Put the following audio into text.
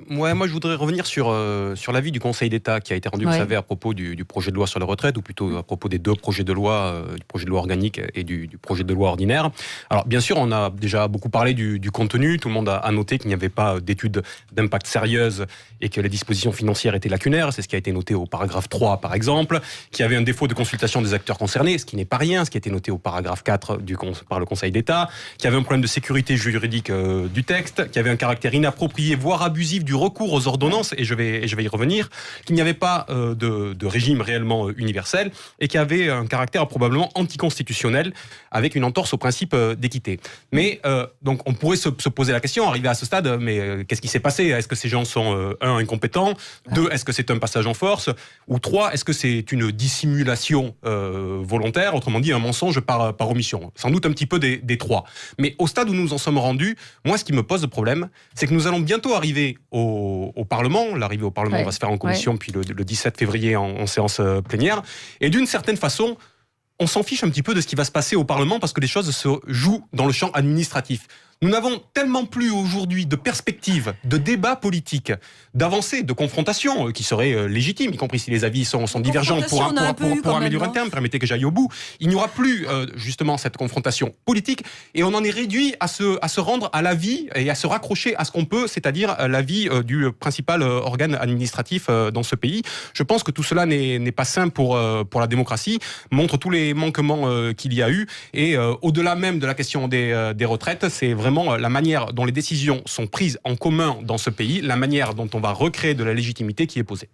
moi, je voudrais revenir sur l'avis du Conseil d'État qui a été rendu, vous savez, à propos du projet de loi sur la retraite, ou plutôt à propos des deux projets de loi, du projet de loi organique et du projet de loi ordinaire. Alors, bien sûr, on a déjà beaucoup parlé du contenu. Tout le monde a noté qu'il n'y avait pas d'études d'impact sérieuses et que les dispositions financières étaient lacunaires. C'est ce qui a été noté au paragraphe 3, par exemple, qu'il y avait un défaut de consultation des acteurs concernés, ce qui n'est pas rien, ce qui a été noté au paragraphe 4 par le Conseil d'État, qu'il y avait un problème de sécurité juridique du texte, qu'il y avait un caractère inapproprié, voire abusif du recours aux ordonnances, et je vais y revenir, qu'il n'y avait pas de régime réellement universel, et qu'il y avait un caractère probablement anticonstitutionnel, avec une entorse au principe d'équité. Mais donc on pourrait se poser la question, arrivé à ce stade, mais qu'est-ce qui s'est passé ? Est-ce que ces gens sont, un, incompétents, deux, est-ce que c'est un passage en force, ou trois, est-ce que c'est une dissimulation volontaire, autrement dit un mensonge par omission ? Sans doute un petit peu des trois. Mais au stade où nous en sommes rendus, moi ce qui me pose problème, c'est que nous allons bientôt arriver au Parlement. L'arrivée au Parlement va se faire en commission, puis le 17 février en séance plénière. Et d'une certaine façon, on s'en fiche un petit peu de ce qui va se passer au Parlement parce que les choses se jouent dans le champ administratif. Nous n'avons tellement plus aujourd'hui de perspectives, de débats politiques, d'avancées, de confrontations qui seraient légitimes, y compris si les avis sont divergents pour améliorer le terme. Permettez que j'aille au bout. Il n'y aura plus justement cette confrontation politique et on en est réduit à se rendre à l'avis et à se raccrocher à ce qu'on peut, c'est-à-dire l'avis du principal organe administratif dans ce pays. Je pense que tout cela n'est pas sain pour la démocratie, montre tous les manquements qu'il y a eu et au-delà même de la question des retraites, c'est vraiment la manière dont les décisions sont prises en commun dans ce pays, la manière dont on va recréer de la légitimité qui est posée.